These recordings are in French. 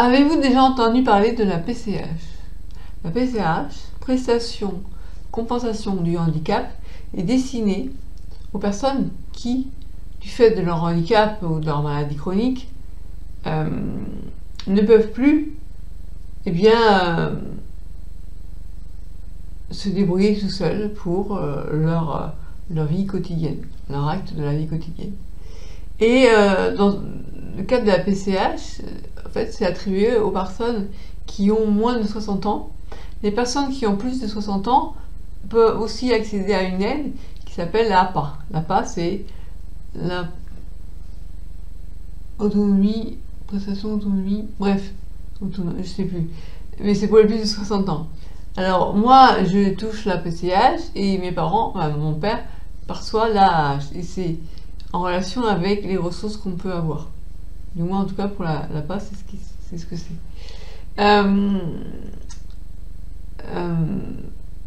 Avez-vous déjà entendu parler de la PCH? La PCH, prestation compensation du handicap, est destinée aux personnes qui, du fait de leur handicap ou de leur maladie chronique, ne peuvent plus se débrouiller tout seuls pour leur vie quotidienne, leur acte de la vie quotidienne. Et dans le cadre de la PCH, en fait, c'est attribué aux personnes qui ont moins de 60 ans. Les personnes qui ont plus de 60 ans peuvent aussi accéder à une aide qui s'appelle l'APA. L'APA, c'est la autonomie, prestation autonomie, bref, je sais plus. Mais c'est pour les plus de 60 ans. Alors moi, je touche la PCH et mes parents, mon père, perçoit l'AAH. Et c'est en relation avec les ressources qu'on peut avoir. Du moins, en tout cas, pour l'APA, c'est ce que c'est.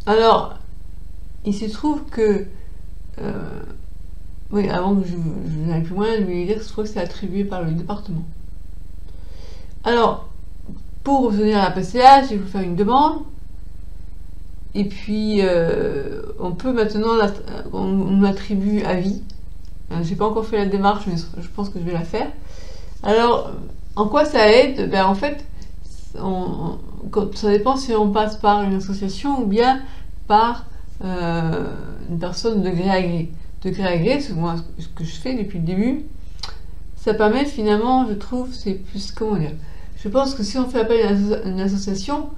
Alors, il se trouve que oui, avant que je n'aille plus loin, je vais dire que je crois que c'est attribué par le département. Alors, pour obtenir la PCH, il faut faire une demande. Et puis, on peut maintenant, on l'attribue à vie. J'ai pas encore fait la démarche, mais je pense que je vais la faire. Alors, en quoi ça aide? Ben, en fait, ça dépend si on passe par une association ou bien par une personne de gré à gré. De gré à gré, c'est moi ce que je fais depuis le début. Ça permet finalement, je trouve, c'est plus, comment dire, je pense que si on fait appel à une association,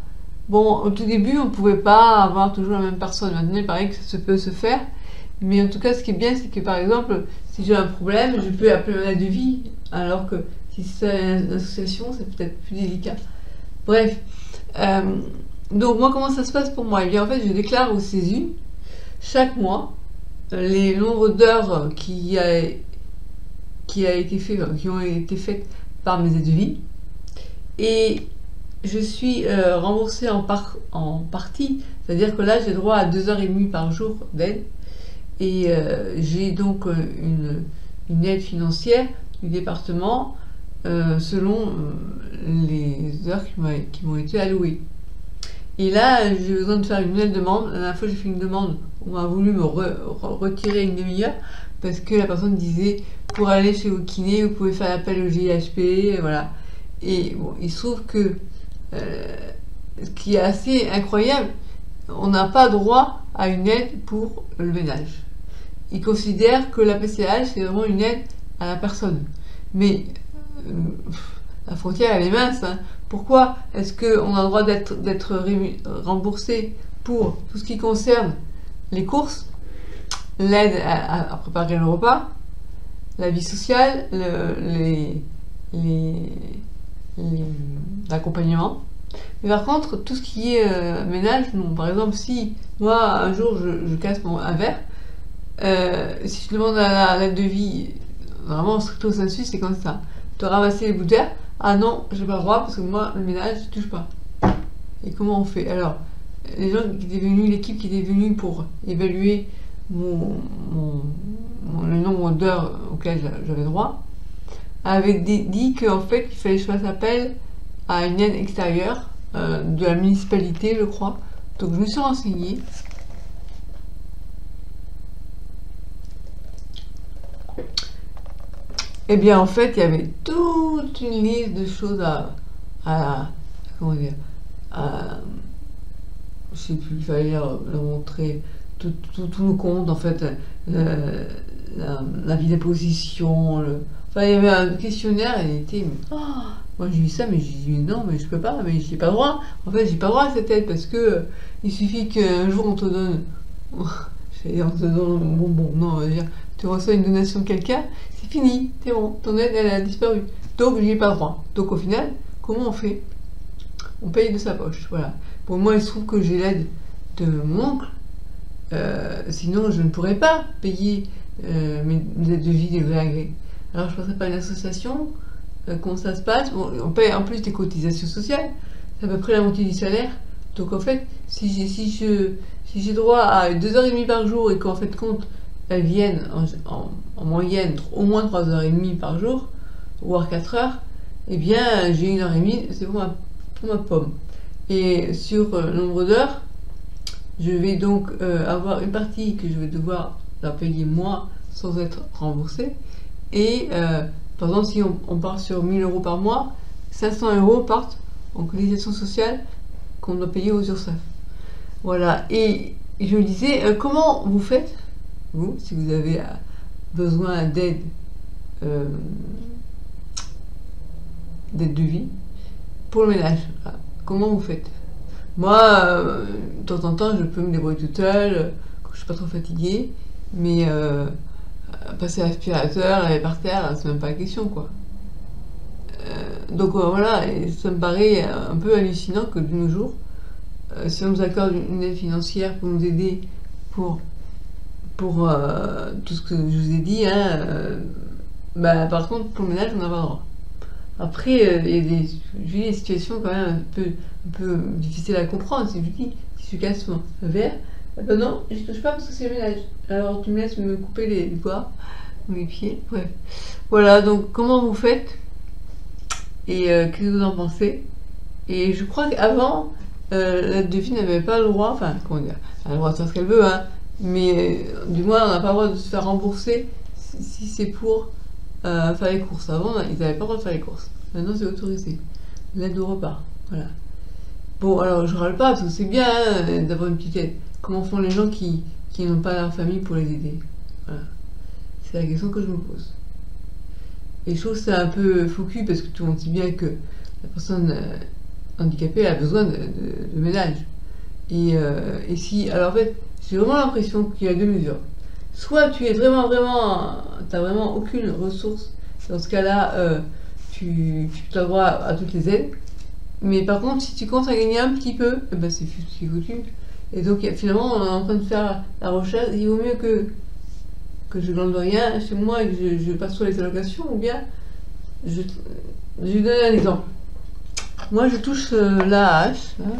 bon, au tout début, on ne pouvait pas avoir toujours la même personne. Maintenant, il paraît que ça peut se faire. Mais en tout cas, ce qui est bien, c'est que par exemple, si j'ai un problème, je peux appeler un aide de vie, alors que si c'est une association, c'est peut-être plus délicat. Bref. Donc, moi, comment ça se passe pour moi? Eh bien, en fait, je déclare au CESU, chaque mois, les nombres d'heures qui ont été faites par mes aides de vie. Et je suis remboursée en partie, c'est-à-dire que là, j'ai droit à 2h30 par jour d'aide. Et j'ai donc une aide financière du département selon les heures qui m'ont été allouées. Et là, j'ai besoin de faire une nouvelle demande. La dernière fois, j'ai fait une demande, on m'a voulu me retirer une demi-heure parce que la personne disait pour aller chez vos kinés, vous pouvez faire appel au GIHP, voilà. Et bon, il se trouve que ce qui est assez incroyable, on n'a pas droit à une aide pour le ménage. Ils considèrent que la PCH, c'est vraiment une aide à la personne. Mais la frontière, elle est mince. Hein. Pourquoi est-ce qu'on a le droit d'être remboursé pour tout ce qui concerne les courses, l'aide à préparer le repas, la vie sociale, l'accompagnement? Mais par contre, tout ce qui est ménage, non. Par exemple, si moi, un jour, je casse un verre, si je demande à l'aide de vie, vraiment, stricto sensu, c'est comme ça. De ramasser les bouteilles, ah non, j'ai pas le droit, parce que moi, le ménage, je touche pas. Et comment on fait? Alors, les gens qui étaient venus, l'équipe qui était venue pour évaluer le nombre d'heures auxquelles j'avais droit, avait dit qu'en fait, il fallait que je fasse appel à une aide extérieure de la municipalité, je crois. Donc je me suis renseignée. Et bien en fait, il y avait toute une liste de choses comment dire, je sais plus, il fallait leur montrer tous nos comptes, en fait, la vie d'imposition, enfin, il y avait un questionnaire, et il était... Moi j'ai vu ça, mais j'ai dit non, mais je peux pas, mais j'ai pas le droit. En fait, j'ai pas le droit à cette aide parce que il suffit qu'un jour on te donne, on te donne un bonbon, non, on va dire, tu reçois une donation de quelqu'un, c'est fini, c'est bon, ton aide elle a disparu. Donc j'y ai pas le droit. Donc au final, comment on fait? On paye de sa poche, voilà. Pour moi, il se trouve que j'ai l'aide de mon oncle, sinon je ne pourrais pas payer mes aides de vie des gré à gré. Alors je passerai par une association. Comment ça se passe? Bon, on paye en plus des cotisations sociales, c'est à peu près la moitié du salaire. Donc en fait, si j'ai droit à 2h30 par jour et qu'en fait compte, elles viennent en moyenne au moins 3h30 par jour, voire 4 heures, eh bien j'ai 1 h 30, c'est pour ma pomme. Et sur le nombre d'heures, je vais donc avoir une partie que je vais devoir la payer moi sans être remboursée. Et par exemple, si on part sur 1 000 € par mois, 500 € partent en cotisation sociale qu'on doit payer aux URSSAF. Voilà. Et je me disais, comment vous faites, vous, si vous avez besoin d'aide de vie pour le ménage? Voilà. Comment vous faites? Moi, de temps en temps, je peux me débrouiller toute seule quand je suis pas trop fatiguée, mais passer à l'aspirateur, aller par terre, c'est même pas la question, quoi. Donc voilà, et ça me paraît un peu hallucinant que de nos jours, si on nous accorde une aide financière pour nous aider pour tout ce que je vous ai dit, hein, bah, par contre, pour le ménage, on n'a pas le droit. Après, j'ai des situations quand même un peu difficiles à comprendre. Si je dis, si je casse mon verre, ben non, je touche pas parce que c'est le ménage. Alors tu me laisses me couper les doigts ou les pieds, bref. Voilà, donc comment vous faites et qu'est-ce que vous en pensez? Et je crois qu'avant, l'aide de vie n'avait pas le droit, enfin, comment dire, elle a le droit de faire ce qu'elle veut, hein, mais du moins, on n'a pas le droit de se faire rembourser si c'est pour faire les courses. Avant, ils n'avaient pas le droit de faire les courses. Maintenant, c'est autorisé. L'aide au repas, voilà. Bon, alors, je râle pas, parce que c'est bien hein, d'avoir une petite aide. Comment font les gens qui n'ont pas leur famille pour les aider? Voilà. C'est la question que je me pose. Et je trouve que c'est un peu faux cul, parce que tout le monde sait bien que la personne handicapée a besoin de ménage. Et si, alors en fait, j'ai vraiment l'impression qu'il y a deux mesures. Soit tu es t'as vraiment aucune ressource, dans ce cas-là, tu as droit à toutes les aides. Mais par contre, si tu commences à gagner un petit peu, eh ben c'est foutu. Et donc finalement, on est en train de faire la recherche. Il vaut mieux que je glande rien chez moi et que je passe sur les allocations, ou bien je vais donner un exemple. Moi, je touche l'AAH, hein,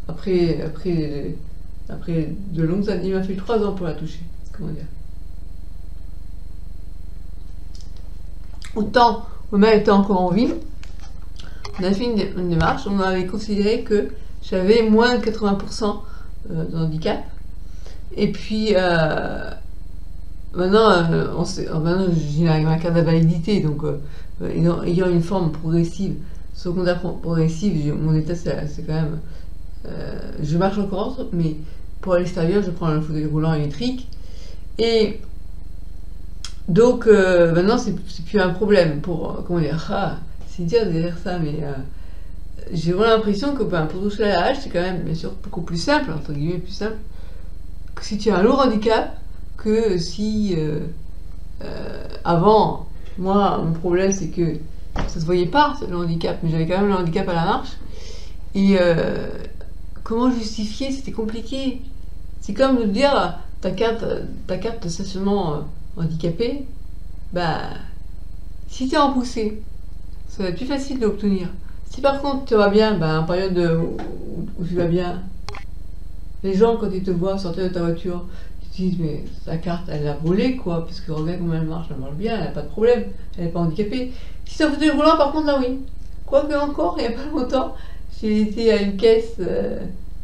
après de longues années. Il m'a fait 3 ans pour la toucher. Comment dire? Autant ma mère était encore en vie, on a fait une démarche, on avait considéré que j'avais moins de 80% de handicap. Et puis maintenant, j'ai ma carte de validité, donc ayant une forme progressive, secondaire progressive, mon état c'est quand même. Je marche encore, mais pour l'extérieur, je prends un fauteuil roulant électrique. Et donc maintenant, c'est plus un problème pour. Comment dire? C'est dire de dire ça, mais j'ai vraiment l'impression que pour toucher à l'âge, c'est quand même, bien sûr, beaucoup plus simple, entre guillemets, plus simple, que si tu as un lourd handicap, que si. Avant, moi, mon problème, c'est que ça se voyait pas, le handicap, mais j'avais quand même le handicap à la marche. Et comment justifier? C'était compliqué. C'est comme de dire ta carte de stationnement handicapé, bah, si tu es en poussée, ça va être plus facile de l'obtenir. Si par contre tu vas bien, bah, en période où tu vas bien, les gens quand ils te voient sortir de ta voiture, ils te disent mais sa carte elle a volé quoi, parce que regarde comment elle marche bien, elle n'a pas de problème, elle n'est pas handicapée. Si c'est un fauteuil roulant par contre là oui. Quoique encore, il n'y a pas longtemps, j'ai été à une caisse,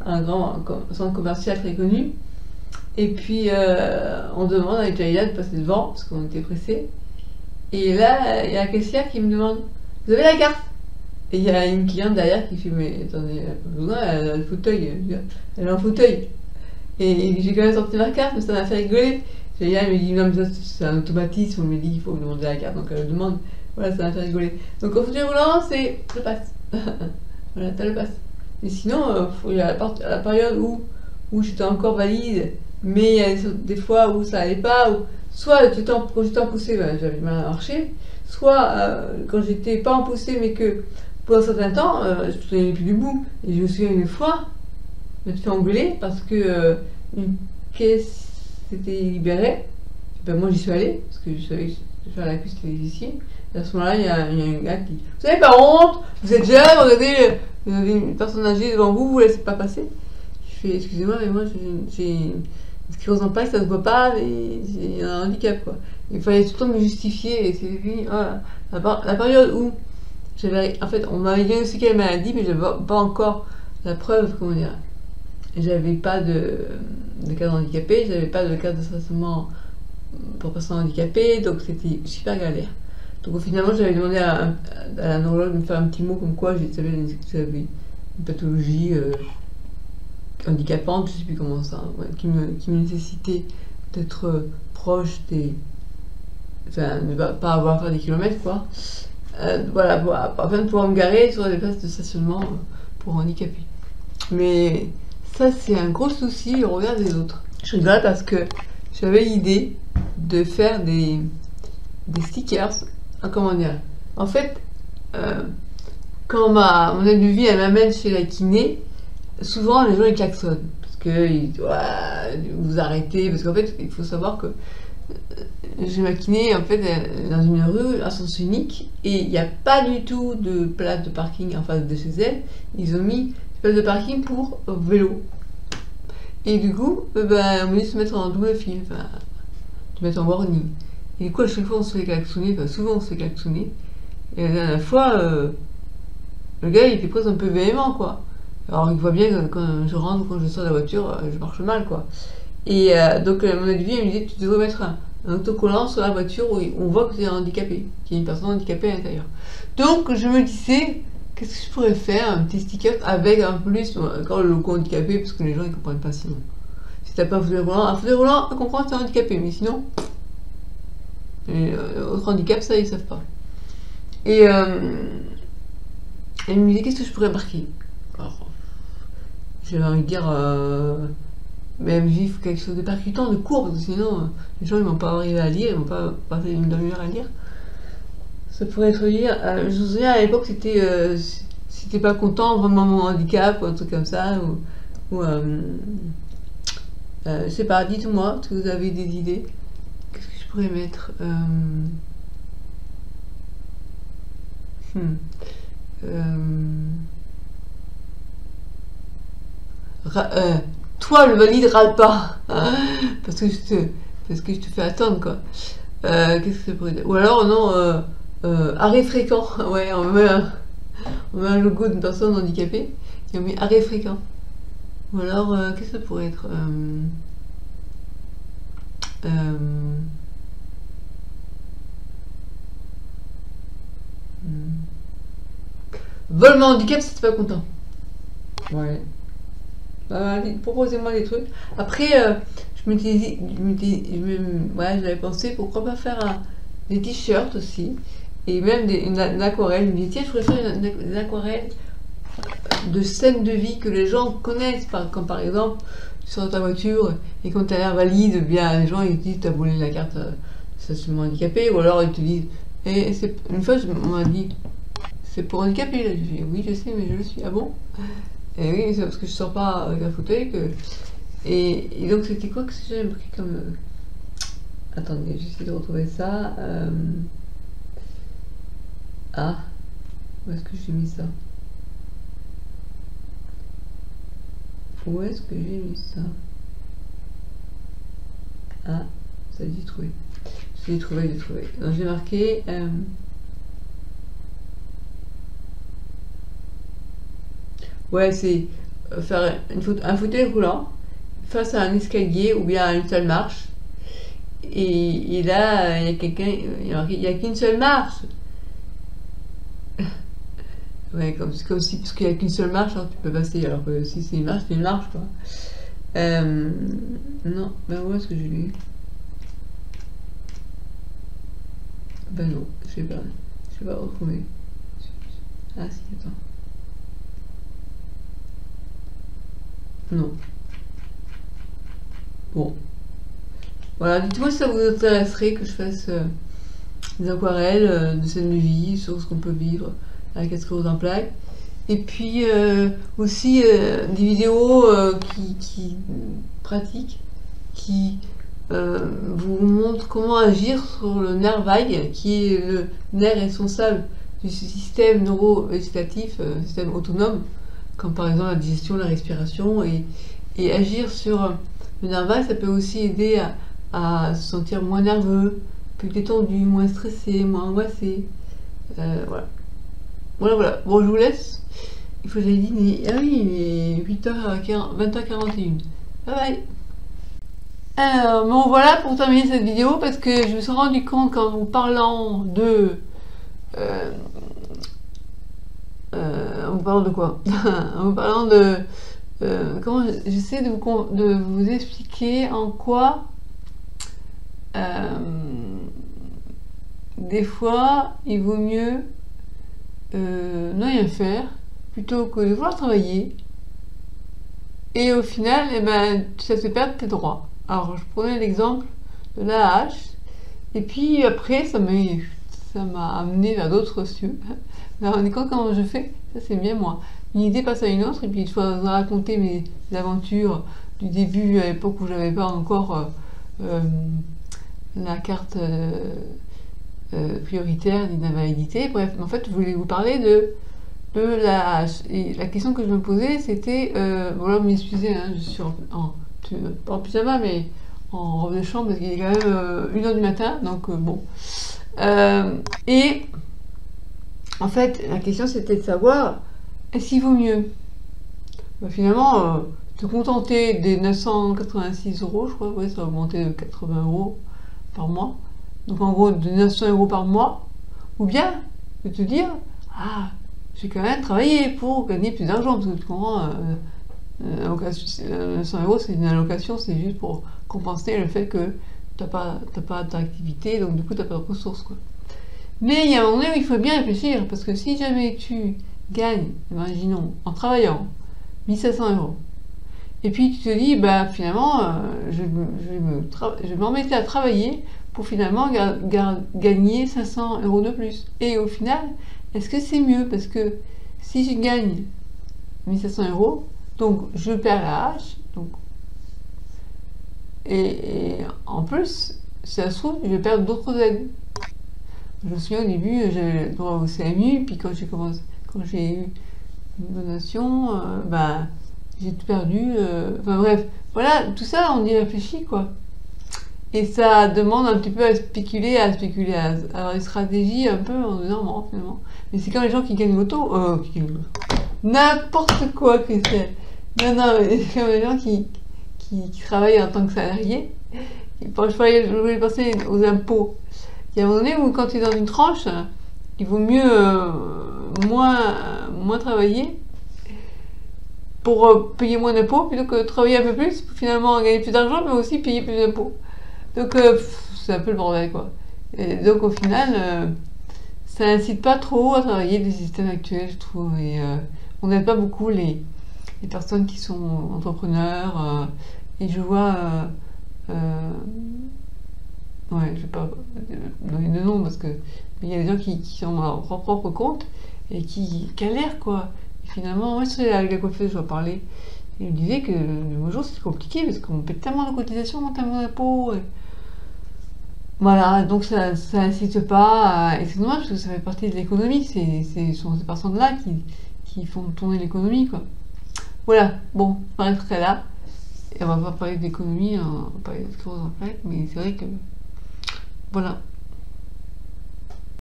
un grand centre commercial très connu, et puis on demande à l'Italia de passer devant, parce qu'on était pressés. Et là, il y a la caissière qui me demande « Vous avez la carte ?» Et il y a une cliente derrière qui fait « Mais attendez, elle n'a pas besoin, elle a le fauteuil, elle a un fauteuil. » Et j'ai quand même sorti ma carte, mais ça m'a fait rigoler. Elle me dit « Non, mais ça, c'est un automatisme, on me dit qu'il faut me demander la carte. » Donc elle me demande, voilà, ça m'a fait rigoler. Donc au fauteuil roulant, c'est le pass. Voilà, t'as le pass. Mais sinon, il y a la période où j'étais encore valide, mais il y a des fois où ça allait pas, soit quand j'étais en poussée, ben, j'avais du mal à marcher, soit quand j'étais pas en poussée, mais que pour un certain temps, je ne tenais plus debout. Et je me souviens une fois, je me suis fait engueuler parce que une caisse s'était libérée. Et ben, moi j'y suis allée, parce que je savais que faire la queue c'était difficile. Et à ce moment-là, il y a un gars qui dit « Vous avez pas honte, vous êtes jeune, regardez, vous avez une personne âgée devant vous, vous ne laissez pas passer. » Je fais « Excusez-moi, mais moi j'ai une sclérose en plaques, ça se voit pas, j'ai un handicap quoi. » Il fallait tout le temps me justifier, et c'est lui, voilà. La période où En fait, on m'avait diagnostiqué la maladie, mais je n'avais pas encore la preuve, comment dire. J'avais pas de cadre handicapé, j'avais pas de carte de traitement pour personnes handicapées, donc c'était super galère. Donc finalement, j'avais demandé à la neurologue de me faire un petit mot comme quoi j'avais une pathologie handicapante, je sais plus comment ça, ouais, qui me nécessitait d'être proche des. Enfin, ne pas avoir à faire des kilomètres, quoi. Voilà, afin de pouvoir me garer sur des places de stationnement pour handicapés. Mais ça, c'est un gros souci au regard des autres. Je rigole parce que j'avais l'idée de faire des stickers. Comment dire? En fait, quand mon aide de vie elle m'amène chez la kiné, souvent les gens ils klaxonnent parce que vous arrêtez, parce qu'en fait il faut savoir que j'ai ma kiné en fait dans une rue à sens unique et il n'y a pas du tout de place de parking en face de chez elle. Ils ont mis des places de parking pour vélo. Et du coup, on me dit de se mettre en double fil, enfin, de mettre en warning. Et du coup, à chaque fois, on se fait klaxonner, enfin, souvent, on se fait klaxonner. Et la dernière fois, le gars, il était presque un peu véhément, quoi. Alors, il voit bien que quand je rentre ou quand je sors de la voiture, je marche mal, quoi. Et donc, mon aide de vie, elle me dit, tu devrais mettre un autocollant sur la voiture où on voit que tu es handicapé, qu'il y a une personne handicapée à l'intérieur. Donc, je me disais, qu'est-ce que je pourrais faire, un petit sticker avec en plus encore le logo handicapé, parce que les gens ils comprennent pas sinon. Si t'as pas un fauteuil roulant, on comprend que t'es handicapé, mais sinon, autre handicap, ça ils savent pas. Et elle me disait qu'est-ce que je pourrais marquer. Alors, j'avais envie de dire, même il faut quelque chose de percutant, de court, parce que sinon les gens ils vont pas arriver à lire, ils vont pas passer une demi-heure à lire. Ça pourrait être lire. Je me souviens à l'époque, c'était si t'es pas content, vraiment mon handicap, ou un truc comme ça, ou je sais pas, dites-moi si vous avez des idées. Qu'est-ce que je pourrais mettre Toi, le valide, râle pas, parce que je te fais attendre, quoi. Qu'est-ce que ça pourrait dire? Ou alors, non, arrêt fréquent. Ouais, on met un logo d'une personne handicapée et on met arrêt fréquent. Ou alors, qu'est-ce que ça pourrait être Volement handicap, si t'es pas content. Ouais. Proposez-moi des trucs. Après, j'avais pensé, pourquoi pas faire des t-shirts aussi. Et même une aquarelle. Je me dis, tiens, je pourrais faire une aquarelle de scènes de vie que les gens connaissent. Comme par exemple, tu sors de ta voiture et quand tu as l'air valide, bien les gens ils te disent, t'as volé la carte de stationnement handicapé. Ou alors ils te disent, une fois, on m'a dit, c'est pour handicapé. Là. Je dis, oui, je sais, mais je le suis. Ah bon? Et oui, c'est parce que je sors pas avec un fauteuil que. Et donc c'était quoi que j'avais marqué comme. Attendez, j'essaie de retrouver ça. Ah, où est-ce que j'ai mis ça? Où est-ce que j'ai mis ça? Ah, ça dit trouver. J'ai trouvé. Donc j'ai marqué. Ouais, c'est faire un fauteuil roulant face à un escalier ou bien à une seule marche. Et là, il y a quelqu'un, il n'y a qu'une seule marche. Ouais, comme si, parce qu'il n'y a qu'une seule marche, alors tu peux passer, alors que si c'est une marche, quoi. Non, ben où est-ce que j'ai lu? Ben non, je sais pas retrouver. Ah si, attends. Non. Bon. Voilà, dites-moi si ça vous intéresserait que je fasse des aquarelles de scènes de vie, sur ce qu'on peut vivre avec Escrocs en plaque. Et puis aussi des vidéos qui pratiques, qui vous montrent comment agir sur le nerf vague, qui est le nerf responsable du système neuro-végétatif, système autonome, comme par exemple la digestion, la respiration, et agir sur le nerf vague, ça peut aussi aider à se sentir moins nerveux, plus détendu, moins stressé, moins angoissé. Voilà. Voilà. Bon, je vous laisse. Il faut que j'aille dîner. Ah oui, il est 20h41. Bye bye. Alors, bon voilà pour terminer cette vidéo parce que je me suis rendu compte qu'en vous parlant de... en vous parlant de quoi? En vous parlant de... comment j'essaie de vous expliquer en quoi des fois il vaut mieux ne rien faire plutôt que de vouloir travailler et au final eh ben, ça te fait perdre tes droits. Alors je prenais l'exemple de l'AAH et puis après ça m'a amené vers d'autres cieux. Alors on est quand je fais, ça c'est bien moi. Une idée passe à une autre et puis il faut raconter mes aventures du début à l'époque où j'avais pas encore la carte prioritaire d'invalidité. Bref, en fait je voulais vous parler de l'AAH. Et la question que je me posais c'était, voilà, m'excusez, hein, je suis pas en pyjama mais en robe de chambre parce qu'il est quand même 1h du matin, donc bon. Et en fait, la question c'était de savoir est-ce qu'il vaut mieux finalement te contenter des 986 euros, je crois, ouais, ça a augmenté de 80 euros par mois, donc en gros de 900 euros par mois, ou bien de te dire ah, j'ai quand même travaillé pour gagner plus d'argent, parce que tu comprends, 900 euros c'est une allocation, c'est juste pour compenser le fait que t'as pas d'activité, donc du coup t'as pas de ressources, quoi. Mais il y a un moment donné où il faut bien réfléchir, parce que si jamais tu gagnes, imaginons, en travaillant 1500 euros, et puis tu te dis, bah finalement, je vais m'embêter à travailler pour finalement gagner 500 euros de plus. Et au final, est-ce que c'est mieux? Parce que si je gagne 1500 euros, donc je perds la hache, donc, et en plus, si ça se trouve, je vais perdre d'autres aides. Je me souviens au début, j'avais le droit au CMU, puis quand j'ai eu une donation, bah, j'ai tout perdu. Enfin bref, voilà, tout ça, on y réfléchit, quoi. Et ça demande un petit peu à spéculer, à avoir une stratégie un peu en disant, bon, finalement. Mais c'est comme les gens qui gagnent l'auto, n'importe quoi, Christelle. Non, mais c'est comme les gens qui travaillent en tant que salariés. Je voulais penser aux impôts. Il y a un moment donné où quand tu es dans une tranche, il vaut mieux moins travailler pour payer moins d'impôts plutôt que travailler un peu plus pour finalement gagner plus d'argent mais aussi payer plus d'impôts. Donc c'est un peu le bordel, quoi. Et donc au final, ça n'incite pas trop à travailler les systèmes actuels, je trouve. Et on n'aide pas beaucoup les personnes qui sont entrepreneurs. Et je vois... ouais, je vais pas donner de nom parce que il y a des gens qui sont à leur propre compte et qui galèrent, quoi. Et finalement, moi, avec la coiffeuse, je dois parler. Il me disait que de nos jours, c'est compliqué parce qu'on paie tellement de cotisations, tellement d'impôts. Voilà, donc ça incite pas. Et c'est dommage parce que ça fait partie de l'économie. Ce sont ces personnes-là qui font tourner l'économie, quoi. Voilà, bon, on arrêterait là. Et on va pas parler d'économie, on va parler d'autres choses après, mais c'est vrai que voilà.